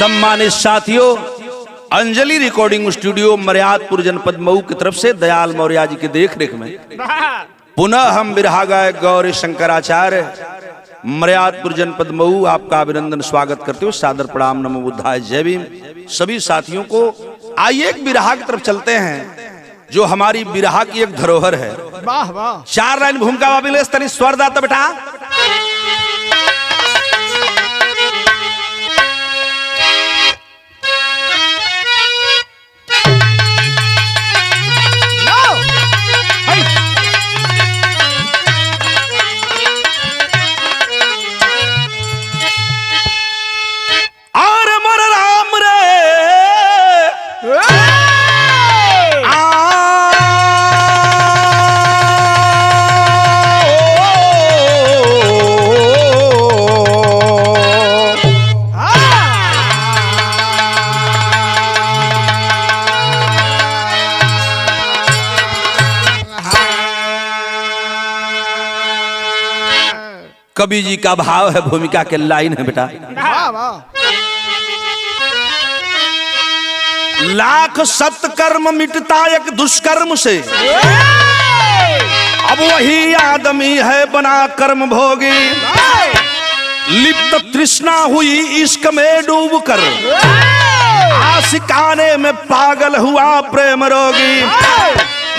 सम्मानित साथियों, Anjali recording studio Maryadpur जनपद मऊ की तरफ से दयाल मौर्य जी की देखरेख में पुनः हम बिरहा गायक गौरी शंकराचार्य मर्यादपुर जनपद मऊ आपका अभिनंदन स्वागत करते हुए सादर प्रणाम, नमो बुद्धाय, जय भीम। सभी साथियों को आइए एक बिरहा की तरफ चलते हैं जो हमारी बिरहा की एक धरोहर है। वाह वाह। 4 लाइन भूमिका वाबिले तनी स्वर दाता बेटा। कवि जी का भाव है, भूमिका के लाइन है बेटा। वाह वाह। लाख सत्कर्म मिटता एक दुष्कर्म से, अब वही आदमी है बना कर्म भोगी। लिप्त तृष्णा हुई इश्क में डूब कर, आशिकाने में पागल हुआ प्रेम रोगी।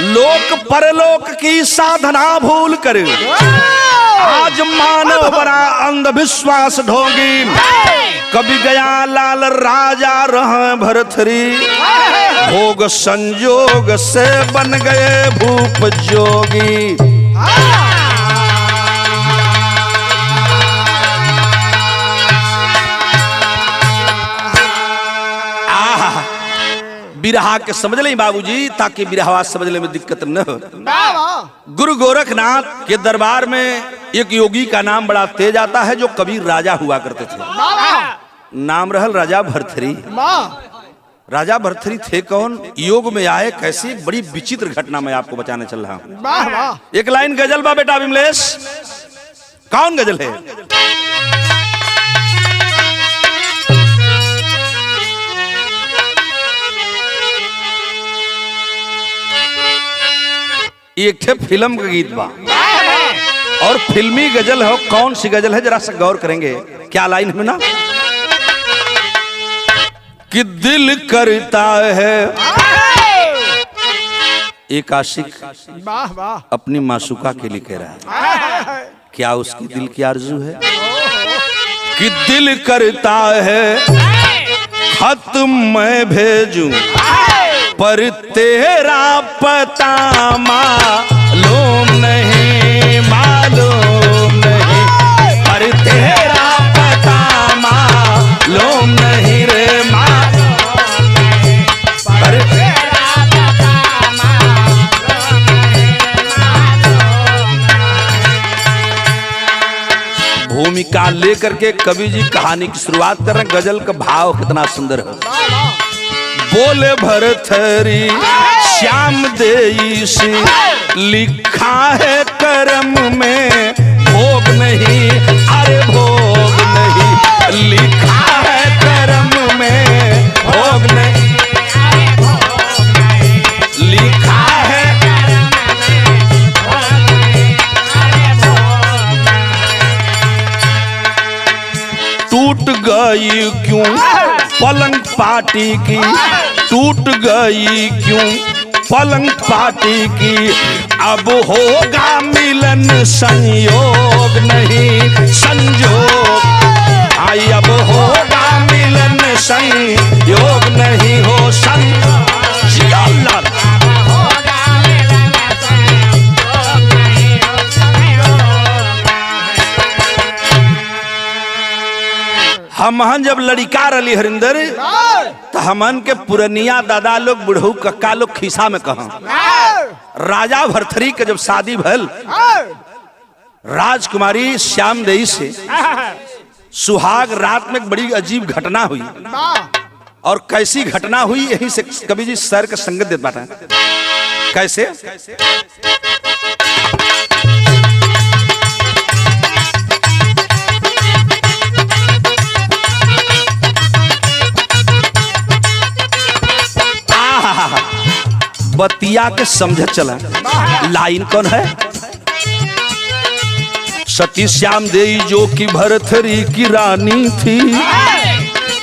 लोक परलोक की साधना भूल कर आज मानव बना अंधविश्वास ढोंगी। कभी गया लाल राजा रहा भरथरी, भोग संजोग से बन गए भूप जोगी। बिरहा के समझ लें बाबूजी, ताकि बिरहा समझने में दिक्कत न हो। गुरु गोरखनाथ के दरबार में एक योगी का नाम बड़ा तेज आता है जो कभी राजा हुआ करते थे। नाम रहल राजा भरथरी। राजा भरथरी थे कौन, योग में आए कैसी, बड़ी विचित्र घटना मैं आपको बताने चल रहा हूँ। एक लाइन गजल बा बेटा विमलेश। कौन गजल है? एक ठे फिल्म का गीत बा और फिल्मी गजल हो। कौन सी गजल है जरा सा गौर करेंगे। क्या लाइन है ना कि दिल करता है एक आशिक अपनी मासूका के लिए कह रहा है, क्या उसकी दिल की आरज़ू है कि दिल करता है खत मैं भेजूं पर तेरा पता मालूम नहीं, मालूम नहीं, पर तेरा पता मालूम नहीं रे, मालूम नहीं, पर तेरा पता मालूम नहीं, मालूम नहीं। भूमिका लेकर के कवि जी कहानी की शुरुआत कर रहे हैं। गजल का भाव कितना सुंदर है। बोले भरथरी श्याम देईस, लिखा है कर्म में भोग नहीं, अरे भोग नहीं, लिखा है कर्म में भोग नहीं, अरे भोग नहीं, लिखा है कर्म में भोग नहीं, अरे भोग नहीं। टूट गई क्यों पलंग पाटी की, टूट गई क्यों पलंग पाटी की, अब होगा मिलन संयोग नहीं, संजोग आई, अब होगा मिलन संयोग नहीं हो, संयोग हमहन जब लड़का रली हरिंदर तो हमन के पुरनिया दादा लोग बुढ़ऊ कक्का लोग खिस्सा में कहा राजा भरथरी के जब शादी भल राजकुमारी श्याम देई से सुहाग रात में एक बड़ी अजीब घटना हुई। और कैसी घटना हुई यही से कवि जी सर का संगत देता है। कैसे? बतिया के समझ चला। लाइन कौन है? सती श्याम देई जो कि भरथरी की रानी थी,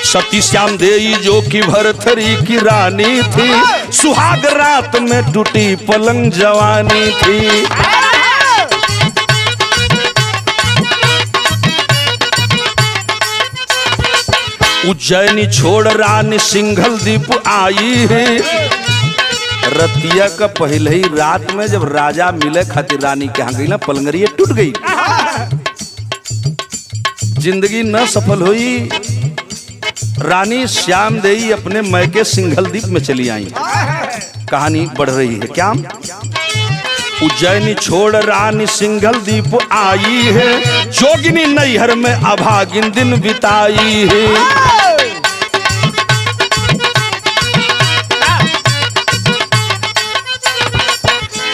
सती श्याम देई जो कि भरथरी की रानी थी, सुहाग रात में टूटी पलंग जवानी थी। उज्जैनी छोड़ रानी सिंघल दीप आई है। रतिया का पहले ही रात में जब राजा मिले खातिर रानी के यहाँ गई ना, पलंगरिया टूट गई, जिंदगी न सफल हुई। रानी श्याम देई अपने मैके सिंघल दीप में चली आई। कहानी बढ़ रही है क्या? उज्जैनी छोड़ रानी सिंघल दीप आई है, जोगिनी नैहर में अभागिन दिन बिताई है।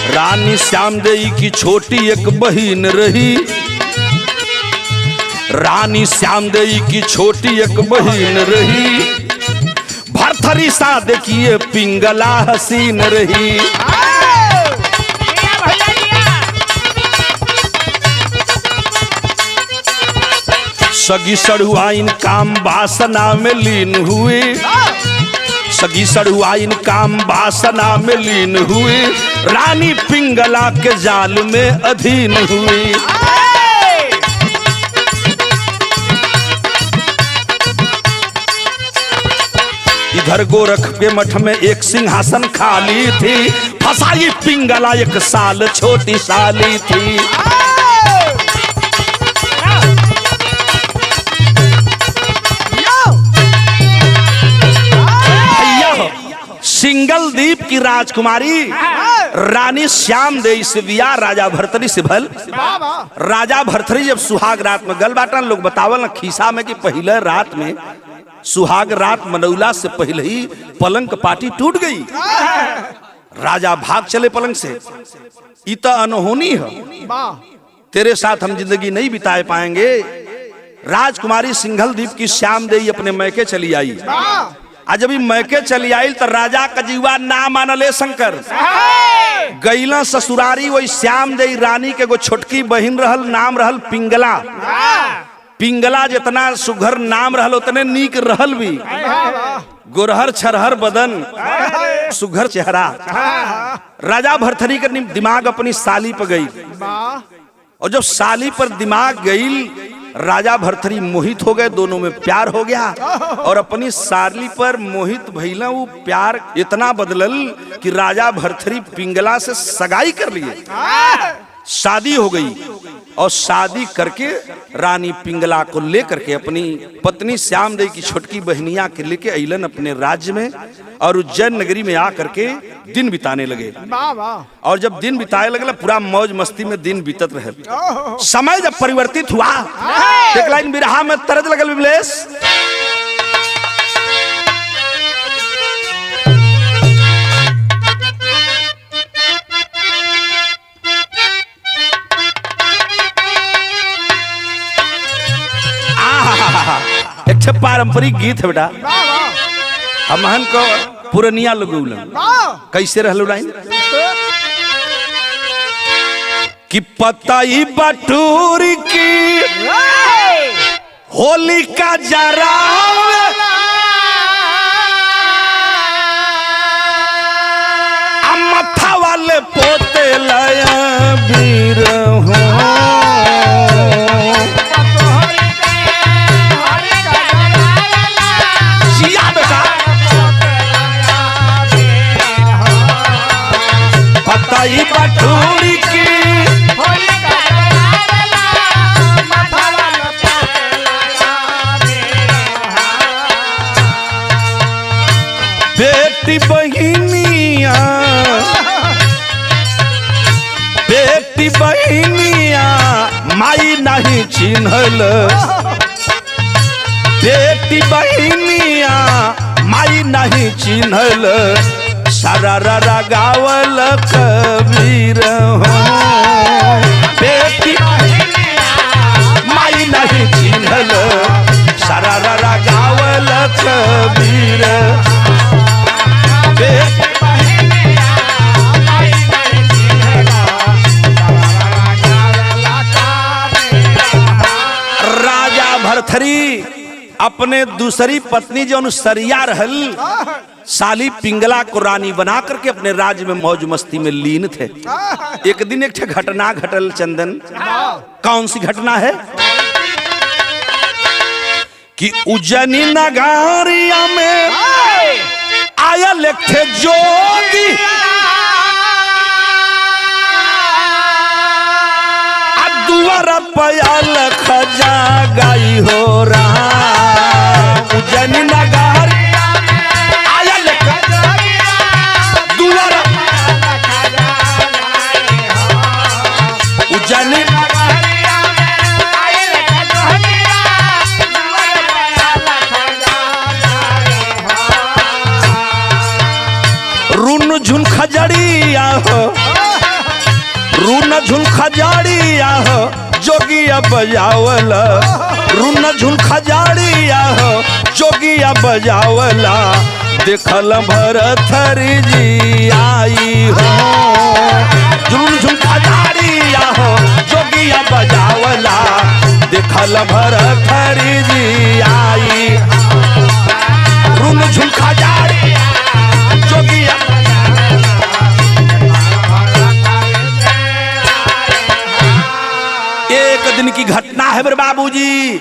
रानी श्याम देई की छोटी एक बहिन रही, रानी श्याम देई की छोटी एक बहिन रही, भरथरी सा देखिए पिंगला हसीन रही। सगी सड़ुआइन काम वासना में लीन हुए, सगी सड़ुआइन काम वासना में लीन हुए, रानी पिंगला के जाल में अधीन हुई। इधर गोरख के मठ में एक सिंहासन खाली थी, फसाई पिंगला एक साल छोटी साली थी। सिंघल दीप की राजकुमारी रानी श्याम देई से बिया राजा भरथरी से भल। राजा भरथरी जब सुहाग रात में गल बाटन, लोग बतावल न खीसा में कि पहले रात में सुहाग रात मनौला से पहले ही पलंग पाटी टूट गई। राजा भाग चले पलंग से, इतना अनहोनी है, तेरे साथ हम जिंदगी नहीं बिता पाएंगे। राजकुमारी सिंघल दीप की श्याम देई अपने मैके चली आई। आज जब मैके चली आई तो राजा का जीवा ना मानले शंकर, गईला ससुरारी। वही श्याम देई रानी के गो छोटकी बहिन रहल, नाम रहल पिंगला। पिंगला जितना सुघर नाम रहल उतने नीक रहल भी, गोरहर छरहर बदन, सुघर चेहरा। राजा भरथरी का दिमाग अपनी साली पर गई, और जब साली पर दिमाग गई राजा भरथरी मोहित हो गए, दोनों में प्यार हो गया। और अपनी साली पर मोहित भइला, वो प्यार इतना बदलल कि राजा भरथरी पिंगला से सगाई कर लिए, शादी हो गई। और शादी करके रानी पिंगला को लेकर के अपनी पत्नी श्याम देई की छोटकी बहनिया के लेके अइलन अपने राज्य में, और उज्जैन नगरी में आकर के दिन बिताने लगे। और जब दिन बिताए लगे पूरा मौज मस्ती में दिन बीतत रहे। समय जब परिवर्तित हुआ, एक लाइन बिरहा में तरज लगल विमलेश। एक पारंपरिक गीत है बेटा, हमहन को पुरनिया लोग कैसे रहलो लाइन कि पताई बटूरी की होली का जरा मथा वाले पोते लाया वीर हूँ। पताई बटूरी की बेटी बहिनिया, बेटी बहिनिया माई नहीं चिन्हल, बेटी बहिनिया माई नहीं चिन्हल, सरारा गावल कबीर हो। बेटी माई नहीं चिन्हल, सरारा गावल कबीर। बेटी भरथरी अपने दूसरी पत्नी जो सरिया रहल साली पिंगला को रानी बना करके अपने राज्य में मौज मस्ती में लीन थे। एक दिन एक घटना घटल चंदन। कौन सी घटना है कि उज्जैनी नगरिया में आयल एक थे जोगी, दुआरा पयाल खजा गाई हो रहा। उज्जैनी नगर आयल दुआरा उज्जैनी रून झुन खजड़िया हो, रून झुन खजड़िया हो जोगिया बजावला, रून झुन खजड़िया हो जोगिया बजावला। देखल भरथरी जी आई हो, रून झुन खजड़िया हो जोगिया बजावला। देखल भरथरी जी आई, रून झुन खजड़िया जोगिया। एक दिन की घटना है मेरे बाबूजी।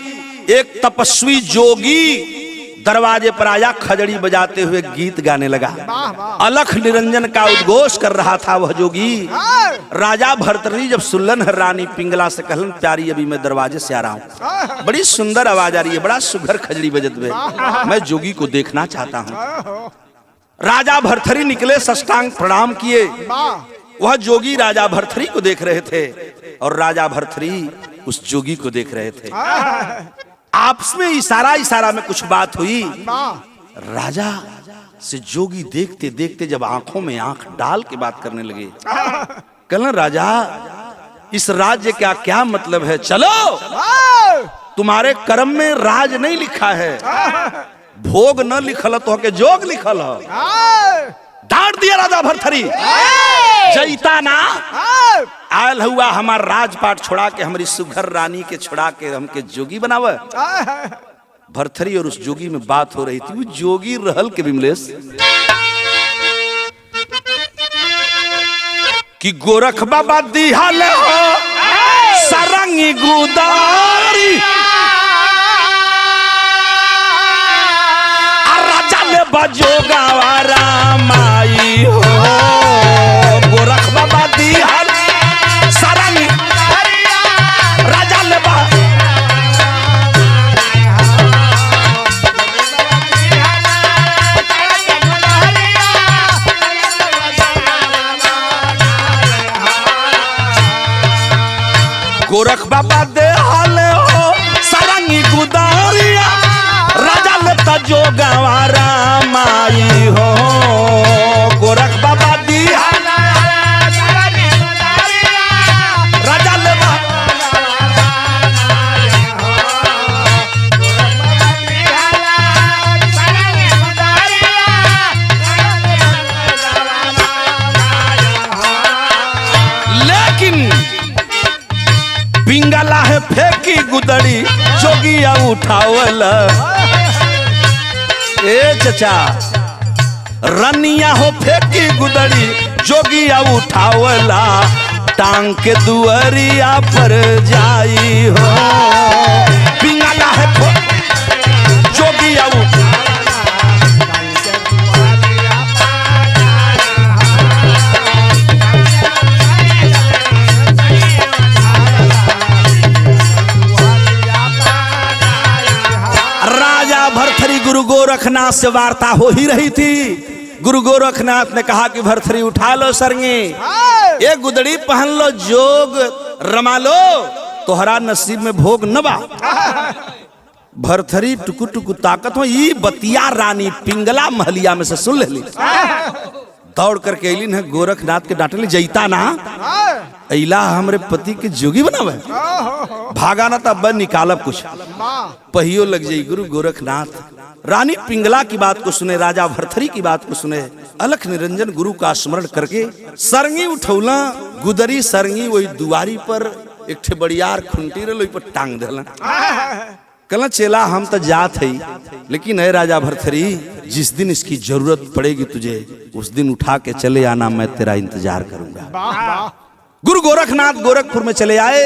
एक तपस्वी जोगी दरवाजे पर आया, खजड़ी बजाते हुए गीत गाने लगा। अलख निरंजन का उद्घोष कर रहा था वह जोगी। राजा भरथरी जब सुनलन रानी पिंगला से कहलन, प्यारी अभी मैं दरवाजे से आ रहा हूँ, बड़ी सुंदर आवाज आ रही है, बड़ा सुघर खजड़ी बजत हुए, मैं जोगी को देखना चाहता हूँ। राजा भरथरी निकले, साष्टांग प्रणाम किए। वह जोगी राजा भरथरी को देख रहे थे और राजा भरथरी उस जोगी को देख रहे थे। आपस में इशारा में कुछ बात हुई। राजा से जोगी देखते देखते जब आंखों में आंख डाल के बात करने लगे, कहना राजा इस राज्य का क्या मतलब है? चलो, तुम्हारे कर्म में राज नहीं लिखा है, भोग न लिखल तो के जोग लिखल है। डांट दिया राजा भरथरी, जईता ना आयल हुआ हमार राजपाट छोड़ा के, हमारी सुघर रानी के छोड़ा के हमके जोगी बनावे। भरथरी और उस जोगी में बात हो रही थी। वो जोगी रहल के विमलेश कि गोरख बाबा दिहाल हो सरंगी गुदारी, राजा ले बजोगा रामाई हो। गोरख बाबा दिहाल सरंगी राजा ले गोरख बाबा दे हाल हो सरंगी गुदारिया, राजा ले तजो गवारा माई हो। गोरख बाबा दी हाल सरंगी गुदारिया, राजा ले पिंगला है फेंकी गुदड़ी जोगिया उठावला। ए चचा रनिया हो फेंकी गुदड़ी जोगिया उठावला, टांग के दुअरिया पर जाई हो। पिंगला है जोगिया भरथरी गुरु गोरखनाथ से वार्ता हो ही रही थी। गुरु गोरखनाथ ने कहा कि भरथरी उठा लो सरंगी, एक गुदड़ी पहन लो, जोग रमा लो, तोहरा नसीब में भोग न बा। भरथरी टुकु टुकु ताकत हो, ई बतिया रानी पिंगला महलिया में से सुन ले ली। दौड़ करके अलिन है गोरखनाथ के डांटली, जईता ना अला हमरे पति के जोगी बनावे, भागा ना तब निकालब कुछ पहियो लग जाई। गुरु गोरखनाथ रानी पिंगला की बात को सुने, राजा भरथरी की बात को सुने, अलख निरंजन गुरु का स्मरण करके सरंगी उठौला। गुदरी सरंगी वही दुआरी पर एक ठे बड़ियार खुंटी रही पर टांग देला। कहला चेला हम तो जात है, लेकिन है राजा भरथरी, जिस दिन इसकी जरूरत पड़ेगी तुझे उस दिन उठा के चले आना, मैं तेरा इंतजार करूंगा। गुरु गोरखनाथ गोरखपुर में चले आए।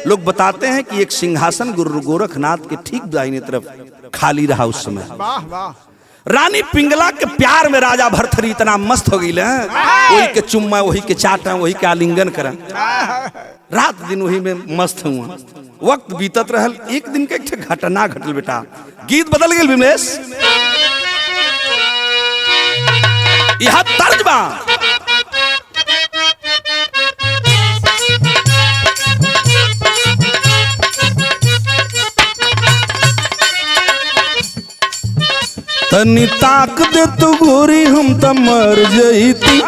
लोग बताते हैं कि एक सिंहासन गुरु गोरखनाथ के ठीक दाहिनी तरफ खाली रहा उस समय। रानी पिंगला के प्यार में राजा भरथरी इतना मस्त हो गई, वही के चुम्मा, वही के चाटा, वही के आलिंगन कर, रात दिन वही में मस्त हुआ। वक्त बीतत रहल, एक दिन के घटना घटल बेटा, गीत बदल गए विमलेश। यह तर्ज बा, तनी ताक दे तो गोरी हम त मर जईती,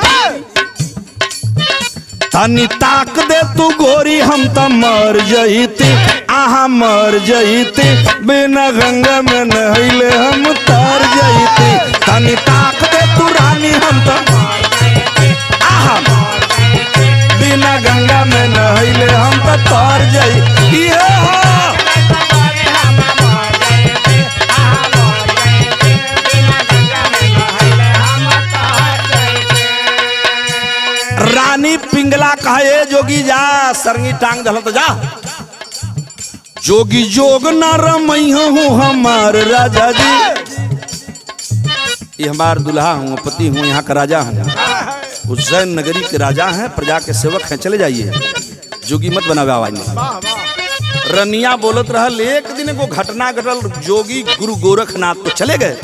तनी ताक दे तू गोरी हम त मर जईती, आहा मर जईती, बिना गंगा में नहैले हम तर जईती। तनी ताक दे तू रानी हम त आहा बिना गंगा में नहैले हम त तर जईती। रानी पिंगला कहे जोगी जा, सरंगी टांग धल तो जा। जोगी जोग ना रमई हूँ हमार राजा जी, ये हमार दुल्हा हूँ, पति हूँ, यहाँ का राजा हूँ, उज्जैन नगरी के राजा हैं, प्रजा के सेवक हैं, चले जाइए, जोगी मत बनावे आवाज में। रनिया बोलत रहल, एक दिन को घटना घटल, जोगी गुरु गोरखनाथ तो चले गए।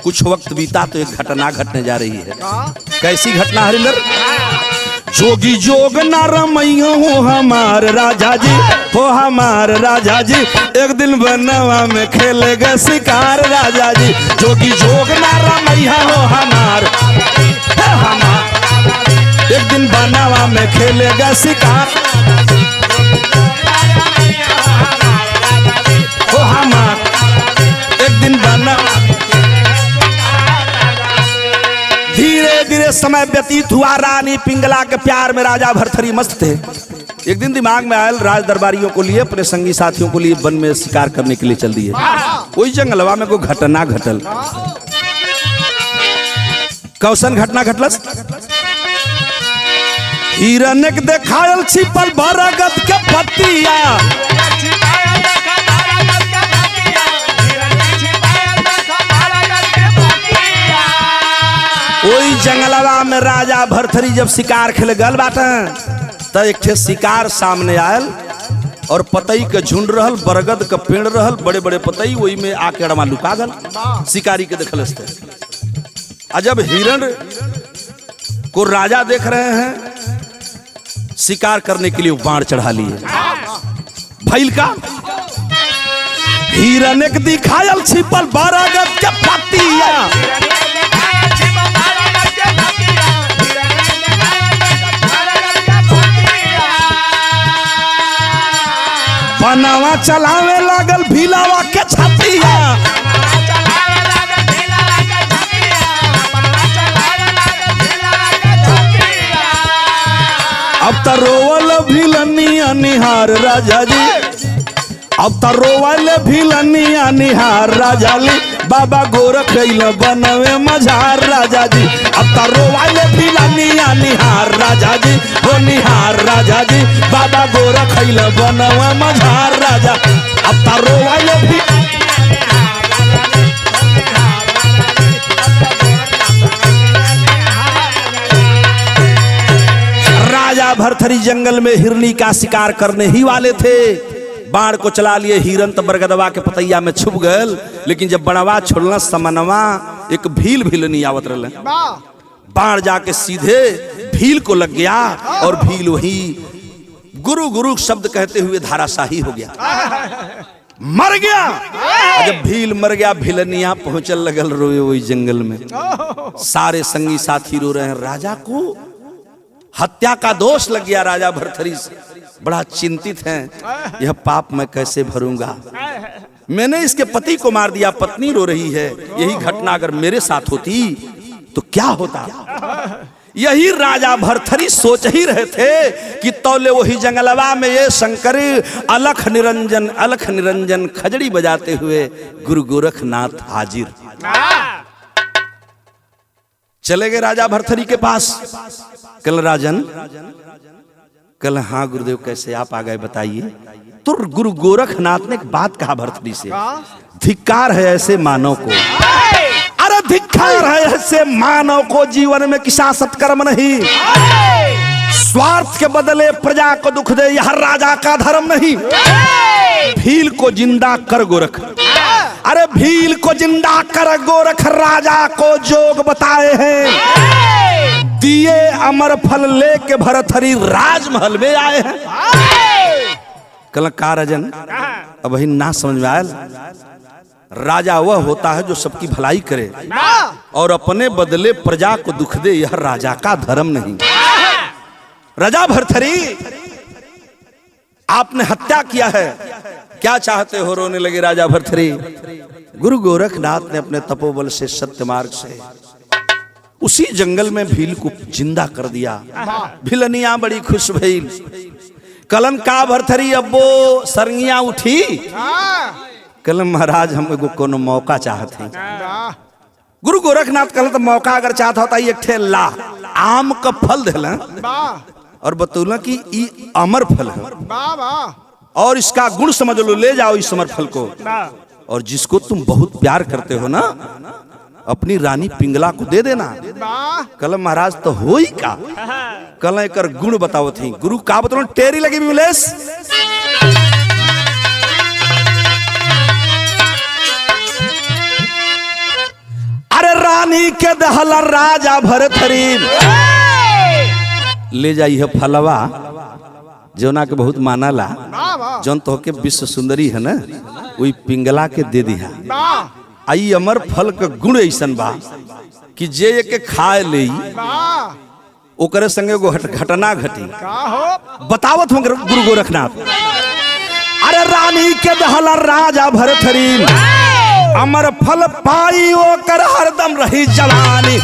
कुछ वक्त बीता तो एक घटना घटने जा रही है। कैसी घटना हरिंदर? जोगी जोग ना रमई हो हमार राजा जी, हो हमार राजा जी, एक दिन बनवा में खेलेगा शिकार राजा जी। जोगी जोग ना रमई हो हमार, एक दिन बनवा में खेलेगा शिकार, हो हमार एक दिन बनवा। धीरे धीरे समय व्यतीत हुआ, रानी पिंगला के प्यार में राजा भरथरी मस्त थे। एक दिन दिमाग में आयल, राज दरबारियों को लिए, अपने संगी साथियों को लिए वन में शिकार करने के लिए चल दिए। वही जंगलवा में को घटना घटल। कौशन घटना घटलस? हिरन के देखायल छिपल बरगद के पत्तिया, वही जंगलवा में राजा भरथरी जब शिकार खेले गल बाटे, तो एक ठे शिकार सामने आयल और पतई के झुंड रहल, बरगद के पेड़ रहल, बड़े बड़े पतई, वही में आके अड़मा लुका गल। शिकारी के देखल थे। जब हिरण को राजा देख रहे हैं, शिकार करने के लिए बाण चढ़ा लिए। भैल का हिरण एक दिखायल छिपल बरगद के पत्तिया, बनवा चलावे लागल भीलावा के छतिया, अब तो रोवल भिलनिया निहार राजा जी, अब तो रोवल भिलनिया निहार राजा ली, बाबा गोरख बनवे मझार राजा जी। अब तो रोवल भिलनिया निहार राजा जी, हो निहार राजा जी, बाबा गोरख बनवे मझार राजा। अब तो रोवल भी राजा भरथरी जंगल में हिरनी का शिकार करने ही वाले थे। बाण को चला लिए, हिरन तो बरगदवा के पतैया में छुप गल, लेकिन जब बड़वा छोड़ना समनवा एक भील भीलनी आवत रहे, बाण जाके सीधे भील को लग गया और भील वही गुरु गुरु शब्द कहते हुए धाराशाही हो गया, मर गया। जब भील मर गया, भिलनिया पहुंचल लगल रोए वही जंगल में। सारे संगी साथी रो रहे हैं, राजा को हत्या का दोष लग गया। राजा भरथरी बड़ा चिंतित हैं, यह पाप मैं कैसे भरूंगा, मैंने इसके पति को मार दिया, पत्नी रो रही है, यही घटना अगर मेरे साथ होती तो क्या होता। यही राजा भरथरी सोच ही रहे थे कि तौले वही जंगलवा में ये शंकर अलख निरंजन खजड़ी बजाते हुए गुरु गोरखनाथ हाजिर। चले गए राजा भरथरी के पास। कल राजन, कल हाँ गुरुदेव कैसे आप आ गए बताइए। तो गुरु गोरखनाथ ने एक बात कहा भरथरी से, धिक्कार है ऐसे मानव को, अरे धिक्कार है ऐसे मानव को, जीवन में किसा सत्कर्म नहीं, स्वार्थ के बदले प्रजा को दुख दे, यह राजा का धर्म नहीं। भील को जिंदा कर गोरख, अरे भील को जिंदा कर गोरख राजा को जोग बताए हैं, दिए अमर फल लेके भरथरी राजमहल में आए हैं। कल का राजन अब ही ना समझ में आया। राजा वह होता है जो सबकी भलाई करे और अपने बदले प्रजा को दुख दे, यह राजा का धर्म नहीं। राजा भरथरी आपने हत्या किया है, क्या चाहते हो? रोने लगे राजा भरथरी। गुरु गोरखनाथ ने अपने तपोबल से, सत्य मार्ग से उसी जंगल में भील को जिंदा कर दिया। भिलनिया बड़ी खुश भइल। कलन का भरथरी अब्बो सरंगिया उठी। कल महाराज हमको कोनो मौका चाहते हैं। गुरु गोरखनाथ कहल तो मौका अगर चाहता होता एक ठे ला आम का फल देला और बतौला कि ई अमर फल है और इसका गुण समझ लो, ले जाओ इस अमर फल को, और जिसको तुम बहुत प्यार करते हो ना अपनी रानी पिंगला को दे देना। कल महाराज तो हो ही का। कल एक गुण बताओ थी। गुरु का बतलो टेरी लगी मिलेस। अरे रानी के दहला राजा भरथरी ले जाइए फलवा जोना के बहुत मानला, जौन तो के विश्व सुंदरी है ना, वही पिंगला के दे दिया। आई अमर फल का गुण ऐसन बा कि जे के खाए ले ओकरे संगे गो घटना घटी। बतावत हूँ गुरु गोरखनाथ। अरे रानी के दहला राजा भरथरी अमर फल पाई ओकर हरदम रही जवानी,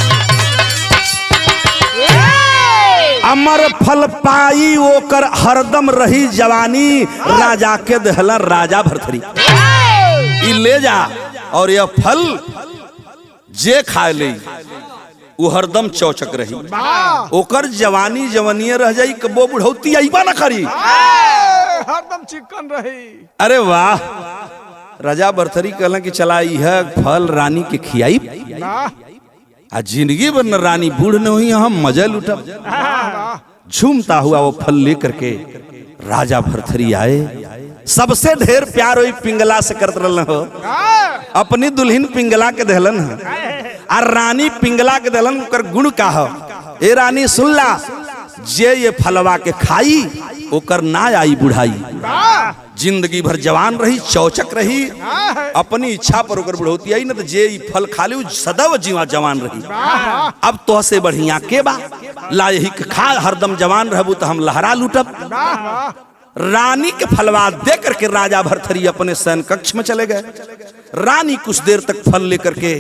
अमर फल पाई ओकर हरदम रही जवानी। राजा के दहला राजा भरथरी ई ले जा और यह फल जे खाए ले वो हरदम चौचक रही, ओकर जवानी जवनिये रह जाई, कबो बुढ़ौती आईबा न करी, हरदम चिकन रही। अरे वाह। राजा भरथरी कहला कि चला यह फल रानी के खियाई आ जिंदगी भर न रानी बूढ़ न हुई, हम मजा लुटब। झूमता हुआ वो फल लेकर के राजा भरथरी आए। सबसे ढेर प्यार वही पिंगला से करत रहलन हो, अपनी दुल्हन पिंगला के दहलन और रानी पिंगला के दहलन। ओकर गुण का हो, ए रानी सुन ला, जे ये फलवा के खाई ओकर ना आई बुढ़ाई, जिंदगी भर जवान रही, चौचक रही, अपनी इच्छा पर ओकर बुढ़ौती आई न तो जे फल खा ली सदैव जीवा जवान रही। अब तो से बढ़िया के बा, ला यही खा हरदम जवान रहबू तो हम लहरा लूटब। रानी के फलवा दे करके राजा भरथरी अपने शयन कक्ष में चले गए। रानी कुछ देर तक फल लेकर के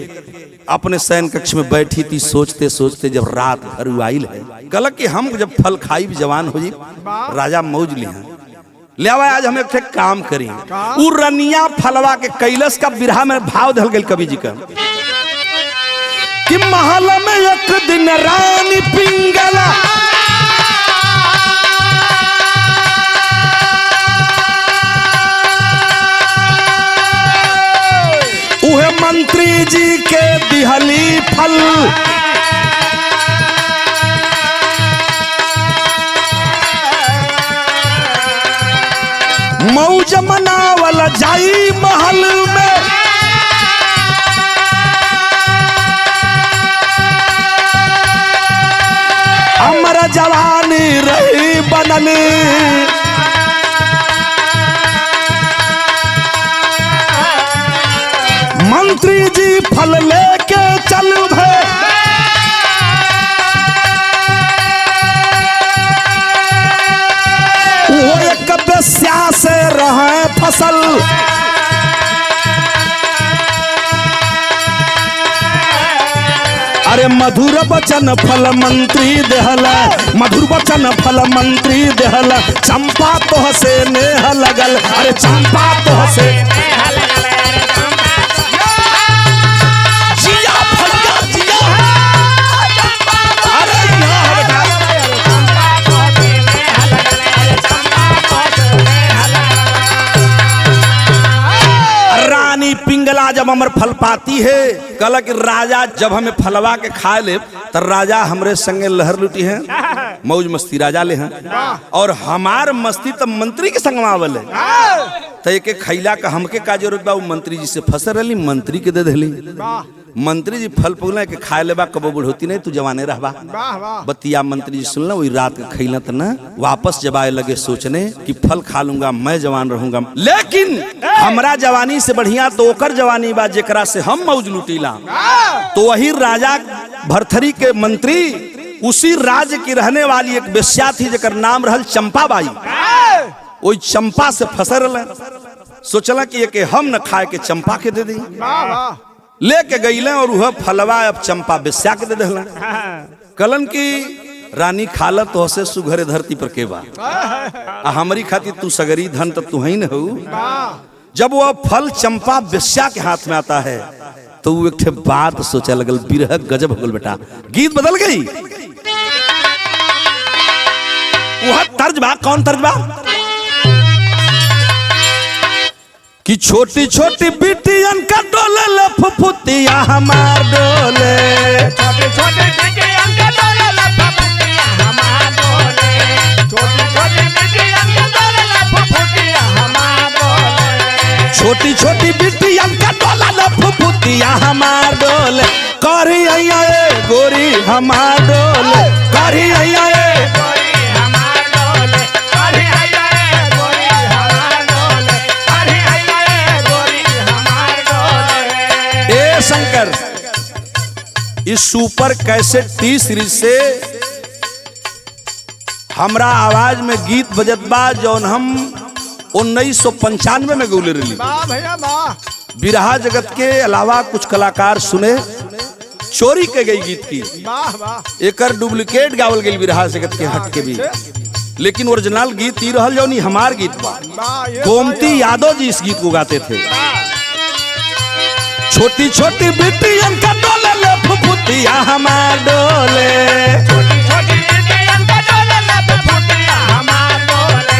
अपने शयन कक्ष में बैठी थी। सोचते सोचते जब रात घर आइल है, कल कि हम जब फल खाई जवान हो जी, राजा मौज लिया ले आवा, आज हम एक काम करी। उ रनिया फलवा के कैलस का बिरहा में भाव धल गई कवि जी का कि महल में एक दिन रानी पिंगला उहे मंत्री जी के दिहली फल, मौज मनावल जाई महल में, अमर जवानी रही बनली, मंत्री जी फल लेके चल भे, वो एक बेस्या से रहे फसल, अरे मधुर वचन फल मंत्री देहला, मधुर वचन फल मंत्री देहला, चंपा तोह से नेह लगल, अरे चंपा तोह से जिया भैया जिया। अरे यहाँ है बेटा। रानी पिंगला जब हमर फल पाती है, कहला कि राजा जब हमें फलवा के खाए ले तो राजा हमरे संगे लहर लुटी है, मौज मस्ती राजा ले हैं, और हमार मस्ती तो मंत्री के संग आवल है। तो एक खैला का हमके का जरूरत बा, मंत्री जी से फंस रही, मंत्री के दे देली। मंत्री जी फल पुगला के खाए ले बा, कबो बुढ़ोती नहीं तू जवाने रहबा। बतिया मंत्री जी सुनला, वही रात के खैला तो ना वापस जब आए लगे सोचने कि फल खा लूंगा मैं जवान रहूंगा, लेकिन हमरा जवानी से बढ़िया तो ओकर जवानी बा जेकरा से हम मौज लुटीला। तो वही राजा भरथरी के मंत्री उसी राज्य की रहने वाली एक वेश्या थी जेकर नाम रहल चंपाबाई। वही चंपा से फंसल सोचला कि ये हम न खाए के चंपा के दे दी, लेके गईले और वह फलवा अब चंपा बेस्या के दे देला। कलन की रानी खाला तो से सुघरे धरती पर के बा, हमारी खातिर तू सगरी धन तो तू ही न हो। जब वह फल चंपा बेस्या के हाथ में आता है तो वो एक बात सोचा लगल, बिरह गजब हो गल बेटा। गीत बदल गई, वह तर्ज बा, कौन तर्ज बा कि छोटी छोटी बिटियन का डोले ले फुफुतिया हमार डोले, छोटे छोटे बिटियन का डोले ले फुफुतिया हमार डोले, छोटे छोटे बिटियन का डोले ले फुफुतिया हमार डोले, छोटी छोटी बिटियन का डोला ले फुफुतिया हमार डोले, करी अइया ए गोरी हमार डोले, करी अइया ए शंकर। इस सुपर कैसेट 30 सीरीज से हमरा आवाज में गीत बजत बा जौन हम 1995 में गौले रही। बिरहा जगत के अलावा कुछ कलाकार सुने चोरी के गई गीत की, एकर डुप्लीकेट गावल गई बिरहा जगत के हट के भी, लेकिन ओरिजिनल गीत ही रहल जौन हमार गीत बा। गोमती यादव जी इस गीत को गाते थे। छोटी छोटी बिटियन का डोले ले फुफुतिया हमार डोले, छोटी छोटी बिटियन का डोले ले फुफुतिया हमार डोले,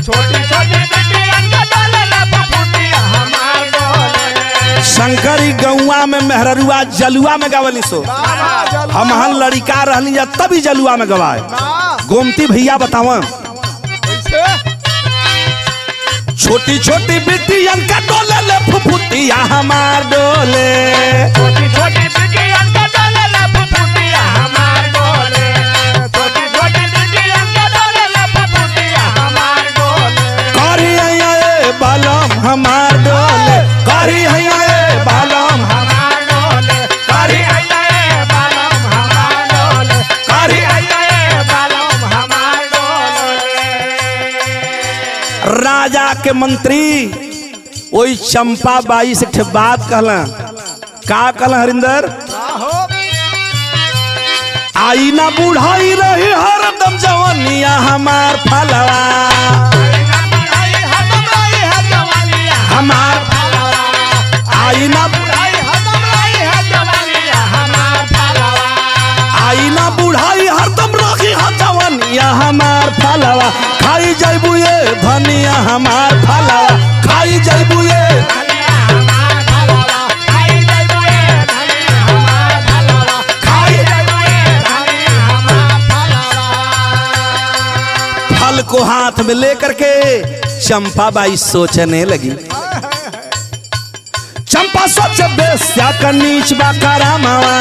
छोटी छोटी बिटियन का डोले ले फुफुतिया हमार डोले। शंकरी गौवा में मेहररुआ जलुआ में गावली सो, हम हन लड़का रहनी जा तभी जलुआ में गवाए। गोमती भैया बतावा, छोटी छोटी बिटियन का डोले ले फुफुतिया हमार डोले, छोटी छोटी बिटियन का डोले ले फुफुतिया हमार डोले, छोटी छोटी बिटियन का डोले ले फुफुतिया हमार डोले, करी अइया ए बालम हमार डोले, करी अइया ए बालम हमार डोले, करी अइया ए बालम हमार डोले, करी अइया ए बालम हमार डोले। राजा के मंत्री वही चंपा बाई से ठे बात कहला, का कहला हरिंदर, आई ना बुढ़ाई रही हरदम जवानिया हमार फलवा, हमार आई ना बुढ़ाई आई ना बुढ़ाई हरदम रही जवानिया हमार फलवा, खाई जैबू ये धनिया हमार फलवा, खाई जैबू ये फल को हाथ में लेकर के चंपा बाई सोचने लगी। चंपा सोच बेस्या का नीच बा करामावा,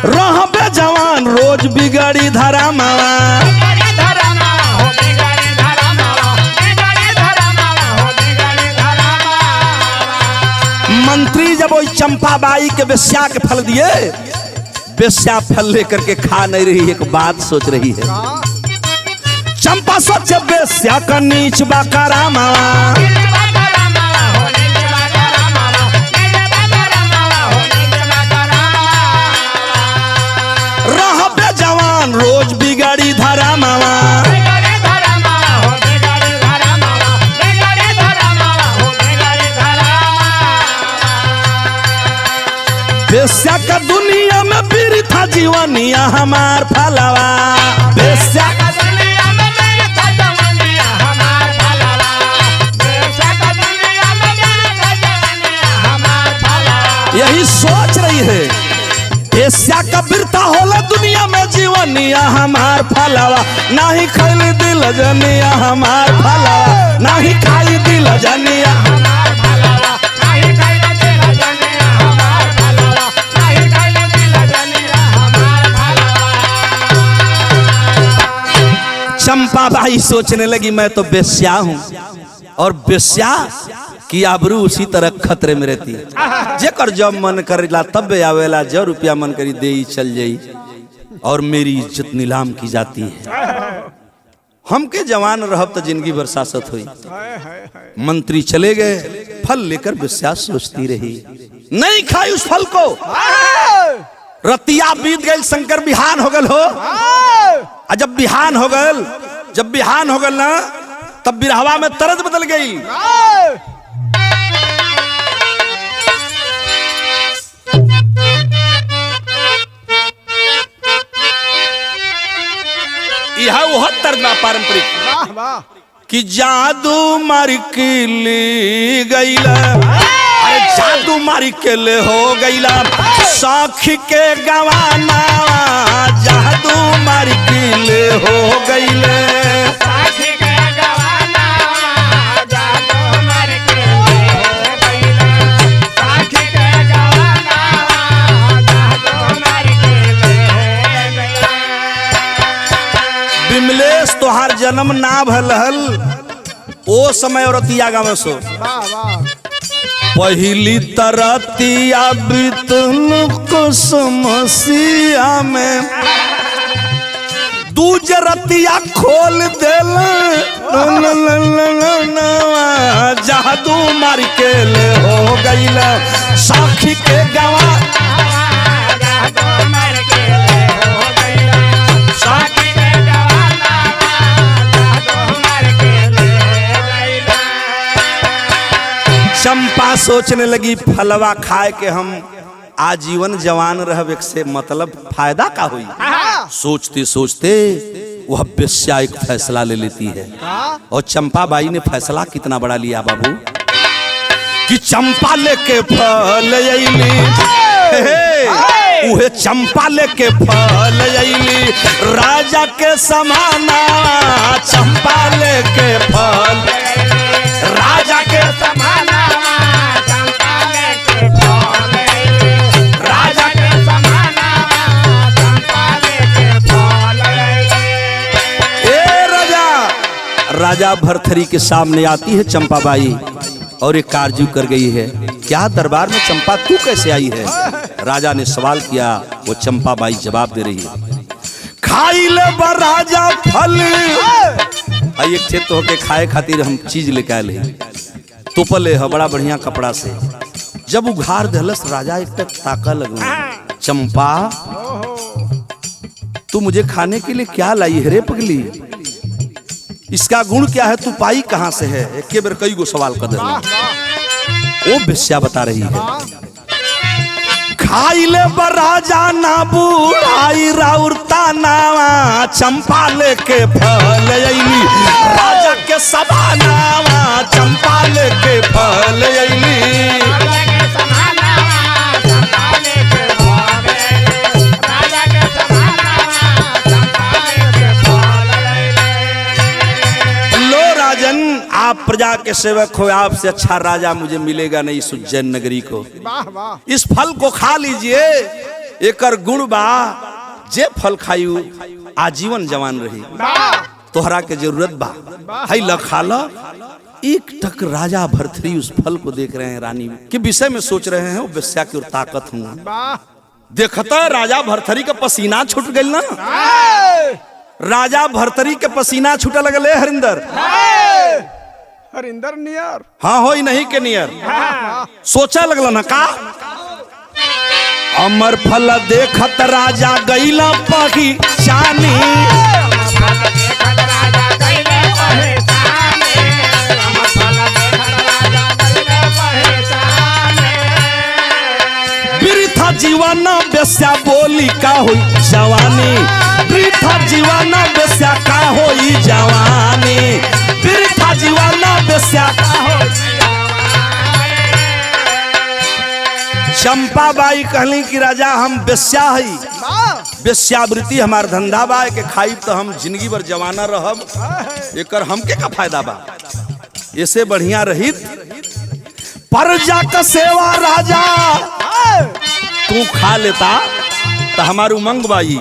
रहबे जवान रोज बिगड़ी धरा मावा, मंत्री जब वही चंपा बाई के बेस्या के फल दिए, बेस्या फल लेकर के खा नहीं रही, एक बात सोच रही है, चंपा सोचे बेस्या का नीच बा करामावा, रहबे जवान रोज बिगाड़ी धरामावा। बेस्या का दुनिया में पीर था जीवनिया हमार फलवा, बेस्या का दुनिया में पीर था जीवनिया हमार फलवा, बेस्या का दुनिया में पीर था जीवनिया हमार फलवा। यही सोच रही है, बेस्या का बिरता होला दुनिया में जीवनिया हमार फलवा, नाही खैल दिल जनिया हमार फलवा, नाही खाई दिल जनिया हमार फलवा, नाही खैल दिल जनिया हमार फलवा, नाही खैल दिल जनिया हमार फलवा। चंपा बाई सोचने लगी मैं तो बेस्या हूँ, और बेस्या की आबरू उसी तरह खतरे में रहती है। जेकर जब मन करेला तब आवेला, जो रुपया मन करी दे चल जाई, और मेरी इज्जत नीलाम की जाती है। हमके जवान रहब तो जिंदगी भर शासत हुई। मंत्री चले गए, फल लेकर बेस्या सोचती रही, नहीं खाई उस फल को। रतिया बीत गई, शंकर बिहान हो गल हो। जब बिहान हो गल ना, तब बिरहवा में तरज बदल गई। यह वह तर्ज पारंपरिक कि जादू मारी के ले गईला, अरे जादू मारी के ले हो गईला, साखी के गवाना जादू मारी के ले हो गईले, साखी के गवाना जादू मारी के ले हो गईले, साखी के गवाना जादू मारी के ले हो गईले। बिमलेश तोहार जन्म ना भलहल ओ समय औरतिया गाँव सो पहली तरतिया बीतन को समस्या में, दूजे रतिया खोल देल जादू मार के ले हो गईला, साखी के गवा जादू मार के ले हो गईला, साखी के गवाना जादू मार के ले हो गईला। चंपा सोचने लगी फलवा खाए के हम आजीवन जवान रहब, एक से मतलब फायदा का हुई। सोचते सोचते वह बेस्या एक फैसला ले लेती है, और चंपा बाई ने फैसला कितना बड़ा लिया बाबू, कि चंपा लेके फल अइली, उहे चंपा लेके फल अइली, राजा के समाना चंपा लेके फल, राजा के समाना चंपा लेके फल, राजा के समाना चंपा लेके फल। ए राजा भरथरी के सामने आती है चंपा बाई, और एक कारजू कर गई है, क्या दरबार में चंपा तू कैसे आई है? राजा ने सवाल किया, वो चंपा बाई जवाब दे रही है, खाई ले राजा फल, एक क्षेत्र होके खाए खातिर हम चीज लेके आए, तोपले है बड़ा बढ़िया कपड़ा से। जब उघार दहलस राजा एक तक ताका लगू, चंपा तू मुझे खाने के लिए क्या लाई है रे पगली, इसका गुण क्या है, तू पाई कहां से है? एक बार कई गो सवाल कर दे। वो बेस्या बता रही है, खाई ले राजा ना बुढ़ाई राउरता नावा, चंपा लेके फल अइली, राजा के सभा नावा चंपा लेके फल अइली, आप प्रजा के सेवक हो, आपसे अच्छा राजा मुझे मिलेगा नहीं इस उज्जैन नगरी को। इस फल को खा लीजिए, एकर गुण बा, जे फल खायू आजीवन जवान रही, तोहरा के जरूरत बा, हाय ल खा लो। एक टक राजा भरथरी उस फल को देख रहे हैं, रानी के विषय में सोच रहे हैं, वो बेस्या की ताकत हूँ। देखता राजा भरथरी का पसीना छूट गई ना, राजा भरतरी के पसीना छूटे लगले हरिंदर। हरिंदर नियर। हाँ हो नहीं के नियर सोचा लगल ना का अमर फल देखत राजा गईला पहचानी। वृथा जीवाना बेस्या बोली का होई जवानी। वृथा जीवाना बेस्या का होई जवानी। वृथा जीवाना बेस्या का होई। चंपाबाई कहली कि राजा हम बेस्या हई, बेस्यावृत्ति हमार धंधा बा के खाई तो हम जिंदगी भर जवाना रहब, एकर हमके का फायदा बा। ऐसे बढ़िया रहित प्रजा का सेवा राजा तू खा लेता तो हमार उमंग बाई।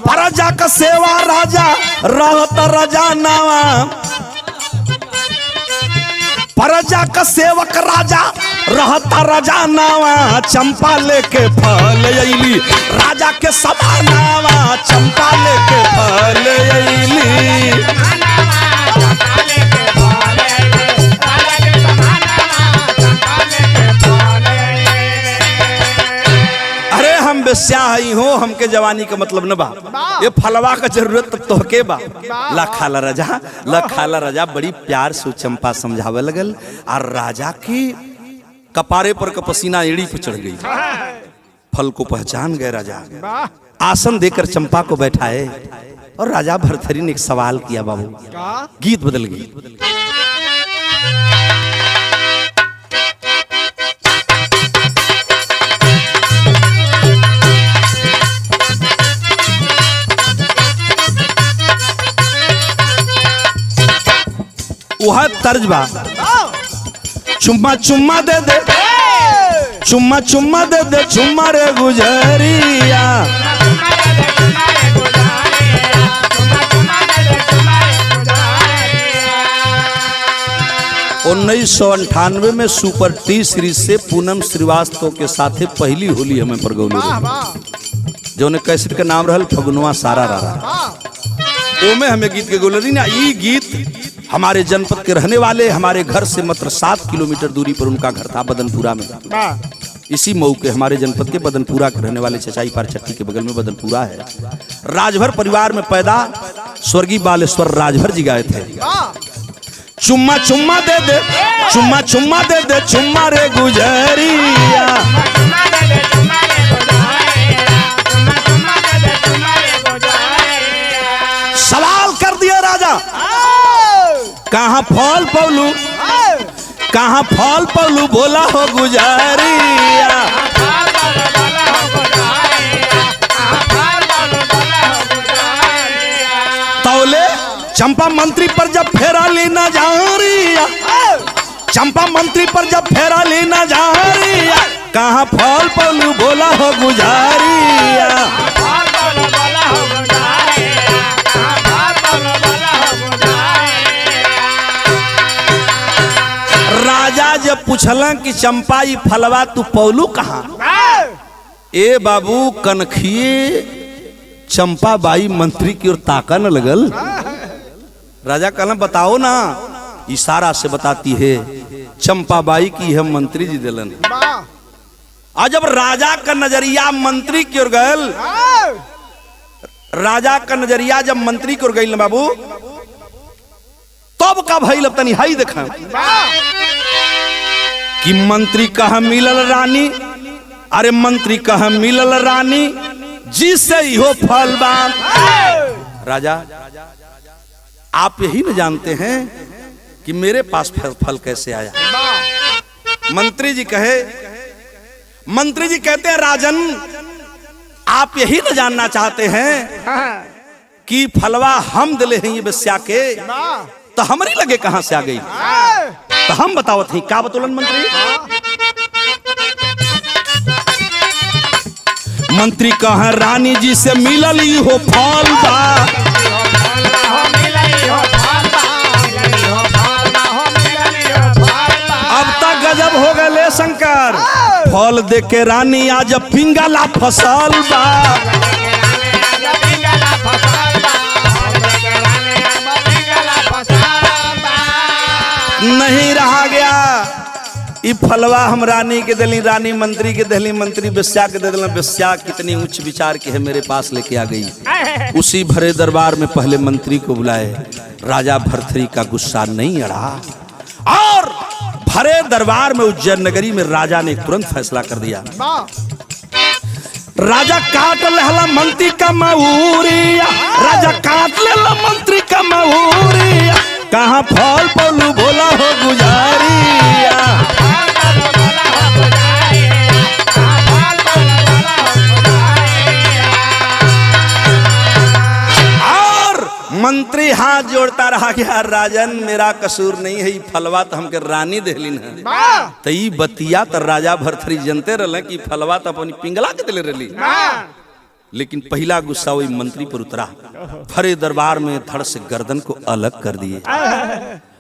प्रजा का सेवा राजा रहत राजा नावा। प्रजा का सेवक राजा रहता राजा नावा। चंपा लेके फल अइली राजा के सभा नावा। चंपा लेके फल अइली। बेस्या ही हो हमके जवानी का मतलब न बा। ये फलवा का जरूरत तो के बा। लखाला राजा बड़ी प्यार से चंपा समझावे लगल और राजा की कपारे पर का पसीना एड़ी पे चढ़ गई। फल को पहचान गए राजा, आसन देकर चंपा को बैठाए और राजा भरथरी ने एक सवाल किया बाबू। गीत बदल गई। वह तर्ज बा चुम्मा चुम्मा दे दे, चुम्मा चुम्मा दे दे, चुम्मा रे गुजरिया। 1998 में सुपर टी सीरीज से पूनम श्रीवास्तव के साथे पहली होली हमें परगौली जो ने कैसेट का नाम रहल फगुनवा सारा रारा। ओमे हमें गीत के गोलरी ना। ये गीत हमारे जनपद के रहने वाले, हमारे घर से मात्र 7 किलोमीटर दूरी पर उनका घर था बदनपुरा में। इसी मऊ के हमारे जनपद के बदनपुरा के रहने वाले चचाई पार चट्टी के बगल में बदनपुरा है। राजभर परिवार में पैदा स्वर्गीय बालेश्वर राजभर जी गाए थे। चुम्मा चुम्मा दे दे, चुम्मा चुम्मा दे दे, चुम्मा रे गुजरिया। सवाल कर दिया राजा, कहाँ फल पौलू, कहाँ फल पौलू, बोला हो गुजरिया। तौले चंपा मंत्री पर जब फेरा लेना जा रिया, चंपा मंत्री पर जब फेरा लेना जा रिया, कहाँ फल पौलू, बोला हो गुजरिया। राजा जब पूछलन कि चंपा ई फलवा तू पौलू कहाँ, ए बाबू कनखिए चंपा बाई मंत्री की ओर ताका न लगल। राजा कहला बताओ ना, इशारा से बताती है चंपा बाई की है मंत्री जी दिलन। और जब राजा का नजरिया मंत्री की ओर गयल, राजा का नजरिया जब मंत्री की ओर गई बाबू, तब का भइल तनी हाई देखा कि मंत्री कहा मिलल रानी, अरे मंत्री कहा मिलल रानी, जिससे हो फल बा। राजा आप यही न जानते हैं कि मेरे पास फल कैसे आया। मंत्री जी कहे, मंत्री जी कहते हैं राजन आप यही न जानना चाहते हैं कि फलवा हम दिले हैं ये बेस्या के, तो हमारी लगे कहां से आ गई, तो हम बताओ थी का बतौलन मंत्री। मंत्री कहा रानी जी से मिलली हो फल बा। अब तक गजब हो गए शंकर, फल देख के रानी आज पिंगला फसल बा। ई फलवा हम रानी के दिली, रानी मंत्री के दिली, मंत्री बेस्या के दे दिला, बेस्या कितनी उच्च विचार के है मेरे पास लेके आ गई। उसी भरे दरबार में पहले मंत्री को बुलाए। राजा भर्तृहरि का गुस्सा नहीं अड़ा और भरे दरबार में उज्जैन नगरी में राजा ने तुरंत फैसला कर दिया। राजा काट लेला मंत्री का मऊरिया, राजा काट लेला मंत्री का मऊरिया, कहाँ फल पलू भोला हो गुजारिया। और मंत्री हाथ जोड़ता रहा कि यार राजन मेरा कसूर नहीं है, फलवा तो हमके रानी देहलिन है। तो ई बतिया तो राजा भर्तृहरि जनते रहले कि फलवा तो अपनी पिंगला के दिले रहली। लेकिन पहला गुस्सा वही मंत्री पर उतरा, भरे दरबार में धड़ से गर्दन को अलग कर दिए।